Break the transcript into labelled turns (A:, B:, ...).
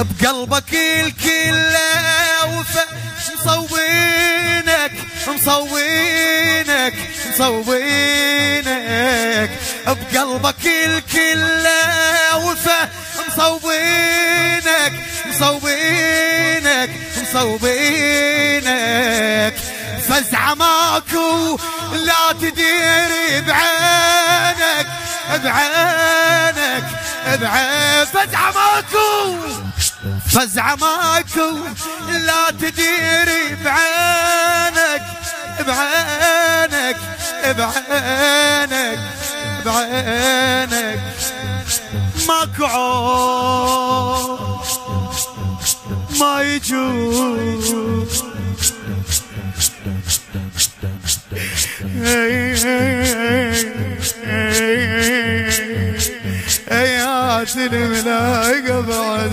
A: بقلبك الكل وفا مصوينك مصوينك مصوينك بقلبك الكل وفا مصوينك مصوينك مصوينك فزعة ماكو لا تدير بعينك بعينك بعين فزعة ماكو فزعة ماكو لا تدير بعينك بعينك بعينك بعينك ماكو عود ما يجوز ايات الملايقة بعد